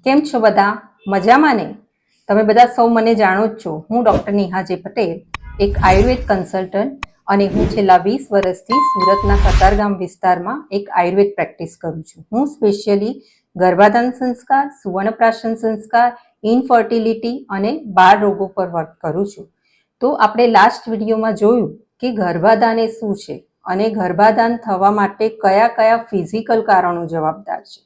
કેમ છો બધા? મજામાં ને? તમે બધા સૌ મને જાણો જ છો. હું ડૉક્ટર નેહા જે પટેલ, એક આયુર્વેદ કન્સલ્ટન્ટ, અને હું છેલ્લા 20 વર્ષથી સુરતના કતારગામ વિસ્તારમાં એક આયુર્વેદ પ્રેક્ટિસ કરું છું. હું સ્પેશિયલી ગર્ભાધાન સંસ્કાર, સુવર્ણપ્રાશન સંસ્કાર, ઇનફર્ટિલિટી અને બાળ રોગો પર વર્ક કરું છું. તો આપણે લાસ્ટ વિડીયોમાં જોયું કે ગર્ભાધાન એ શું છે અને ગર્ભાધાન થવા માટે કયા કયા ફિઝિકલ કારણો જવાબદાર છે,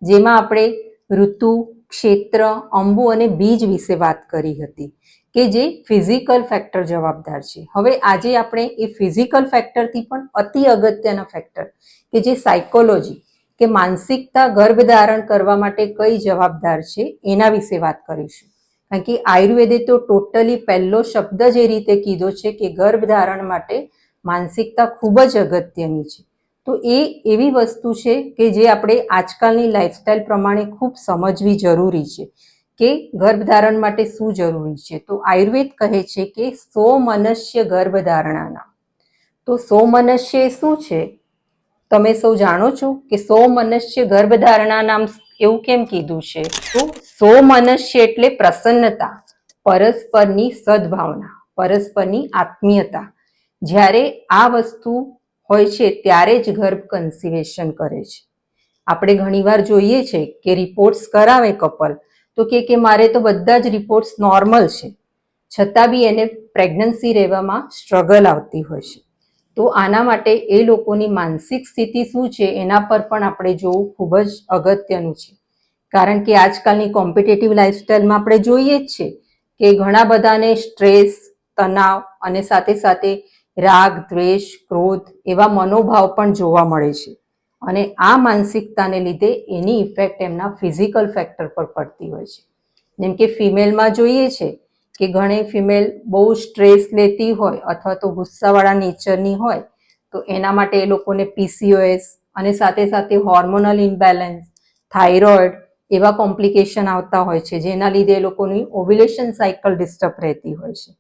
જેમાં આપણે ઋતુ, ક્ષેત્ર, અંબુ અને બીજ વિશે વાત કરી હતી કે જે ફિઝિકલ ફેક્ટર જવાબદાર છે. હવે આજે આપણે એ ફિઝિકલ ફેક્ટરથી પણ અતિ અગત્યના ફેક્ટર કે જે સાયકોલોજી કે માનસિકતા ગર્ભધારણ કરવા માટે કઈ જવાબદાર છે એના વિશે વાત કરીશું. કારણ કે આયુર્વેદે તો ટોટલી પહેલો શબ્દ જ એ રીતે કીધો છે કે ગર્ભધારણ માટે માનસિકતા ખૂબ જ અગત્યની છે. તો એ એવી વસ્તુ છે કે જે આપણે આજકાલની લાઈફસ્ટાઈલ પ્રમાણે ખૂબ સમજવી જરૂરી છે કે ગર્ભધારણ માટે શું જરૂરી છે. તો આયુર્વેદ કહે છે કે 100 મનુષ્ય ગર્ભધારણાના. તો 100 મનુષ્ય શું છે? તમે સૌ જાણો છો કે 100 મનુષ્ય ગર્ભધારણા નામ એવું કેમ કીધું છે? તો 100 મનુષ્ય એટલે પ્રસન્નતા, પરસ્પરની સદભાવના, પરસ્પરની આત્મીયતા. જ્યારે આ વસ્તુ હોય છે ત્યારે જ ગર્ભ કન્સિવેશન કરે છે. આપણે ઘણીવાર જોઈએ છે કે રિપોર્ટ્સ કરાવે કપલ તો કે મારે તો બધા જ રિપોર્ટ્સ નોર્મલ છે, છતાં બી એને પ્રેગ્નન્સી રહેવામાં સ્ટ્રગલ આવતી હોય છે. તો આના માટે એ લોકોની માનસિક સ્થિતિ શું છે એના પર પણ આપણે જોવું ખૂબ જ અગત્યનું છે. કારણ કે આજકાલની કોમ્પિટેટિવ લાઈફસ્ટાઈલમાં આપણે જોઈએ જ છે કે ઘણા બધાને સ્ટ્રેસ, તણાવ અને સાથે સાથે રાગ, દ્વેષ, ક્રોધ એવા મનોભાવ પણ જોવા મળે છે. અને આ માનસિકતાને લીધે એની ઇફેક્ટ એમના ફિઝિકલ ફેક્ટર પર પડતી હોય છે. જેમ કે ફિમેલમાં જોઈએ છે કે ઘણી ફિમેલ બહુ સ્ટ્રેસ લેતી હોય અથવા તો ગુસ્સાવાળા નેચરની હોય તો એના માટે એ લોકોને PCOS અને સાથે સાથે હોર્મોનલ ઇમ્બેલેન્સ, થાઇરોઇડ એવા કોમ્પ્લિકેશન આવતા હોય છે, જેના લીધે એ લોકોની ઓવ્યુલેશન સાયકલ ડિસ્ટર્બ રહેતી હોય છે.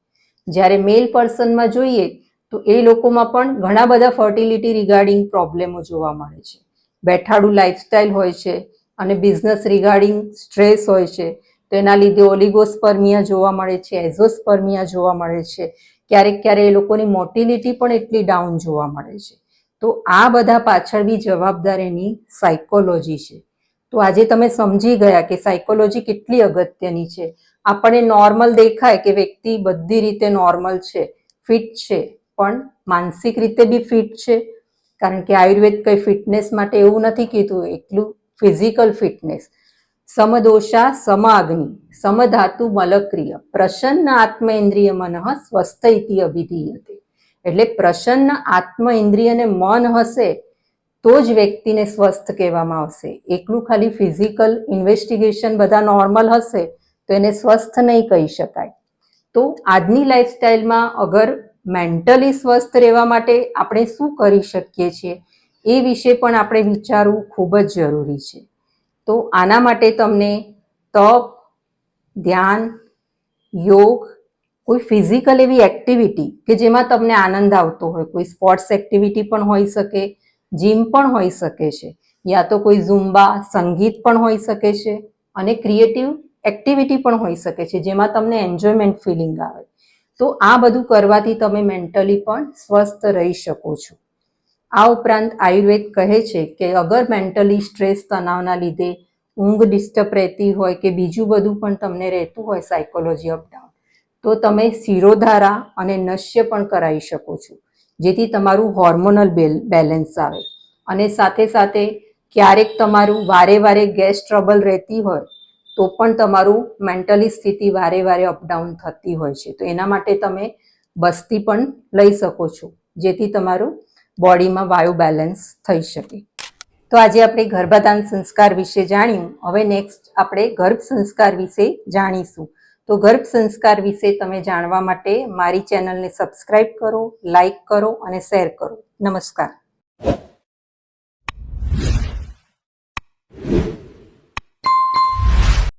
જ્યારે મેલ પર્સનમાં જોઈએ તો એ લોકોમાં પણ ઘણા બધા ફર્ટિલિટી રિગાર્ડિંગ પ્રોબ્લેમો જોવા મળે છે. બેઠાડું લાઈફસ્ટાઈલ હોય છે અને બિઝનેસ રિગાર્ડિંગ સ્ટ્રેસ હોય છે, તો એના લીધે ઓલિગોસ્પર્મિયા જોવા મળે છે, એઝોસ્પર્મિયા જોવા મળે છે. ક્યારેક એ લોકોની મોટિલિટી પણ એટલી ડાઉન જોવા મળે છે. તો આ બધા પાછળ બી જવાબદાર એની સાયકોલોજી છે. તો આજે તમે સમજી ગયા કે સાયકોલોજી કેટલી અગત્યની છે. આપણને નોર્મલ દેખાય કે વ્યક્તિ બધી રીતે નોર્મલ છે, ફિટ છે, પણ માનસિક રીતે બી ફિટ છે. કારણ કે આયુર્વેદ કઈ ફિટનેસ માટે એવું નથી કીધું, એટલું ફિઝિકલ ફિટનેસ. સમદોષા સમાગ્નિ સમધાતુ મલક્રિય પ્રસન્ન આત્મેન્દ્રિય મનઃ સ્વસ્થ ઇતિ અભિધીયતે. એટલે પ્રસન્ન આત્મ ઇન્દ્રિય અને મન હશે તો જ વ્યક્તિને સ્વસ્થ કહેવામાં આવશે. એકલું ખાલી ફિઝિકલ ઇન્વેસ્ટિગેશન બધા નોર્મલ હશે તો એને સ્વસ્થ નહીં કહી શકાય. તો આજની લાઈફસ્ટાઈલમાં અગર મેન્ટલી સ્વસ્થ રહેવા માટે આપણે શું કરી શકીએ છીએ એ વિશે પણ આપણે વિચારવું ખૂબ જ જરૂરી છે. તો આના માટે તમને તપ, ધ્યાન, યોગ, કોઈ ફિઝિકલ એવી એક્ટિવિટી કે જેમાં તમને આનંદ આવતો હોય, કોઈ સ્પોર્ટ્સ એક્ટિવિટી પણ હોઈ શકે, જીમ પણ હોઈ શકે છે, યા તો કોઈ ઝુમ્બા, સંગીત પણ હોઈ શકે છે, અને ક્રિએટિવ એક્ટિવિટી પણ હોઈ શકે છે જેમાં તમને એન્જોયમેન્ટ ફિલિંગ આવે. તો આ બધું કરવાથી તમે મેન્ટલી પણ સ્વસ્થ રહી શકો છો. આ ઉપરાંત આયુર્વેદ કહે છે કે અગર મેન્ટલી સ્ટ્રેસ, તણાવના લીધે ઊંઘ ડિસ્ટર્બ રહેતી હોય કે બીજું બધું પણ તમને રહેતું હોય સાયકોલોજી અપડાઉન, તો તમે શિરોધારા અને નશ્ય પણ કરાવી શકો છો, જેથી તમારું હોર્મોનલ બેલેન્સ આવે. અને સાથે સાથે ક્યારેક તમારું વારે વારે ગેસ ટ્રબલ રહેતી હોય તો પણ તમારું મેન્ટલી સ્થિતિ વારે વારે અપડાઉન થતી હોય છે, તો એના માટે તમે બસ્તી પણ લઈ શકો છો, જેથી તમારું બોડીમાં વાયુ બેલેન્સ થઈ શકે. તો આજે આપણે ગર્ભાધાન સંસ્કાર વિશે જાણ્યું. હવે નેક્સ્ટ આપણે ગર્ભ સંસ્કાર વિશે જાણીશું. તો ગર્ભ સંસ્કાર વિશે તમે જાણવા માટે મારી ચેનલને સબસ્ક્રાઇબ કરો, લાઈક કરો અને શેર કરો. નમસ્કાર.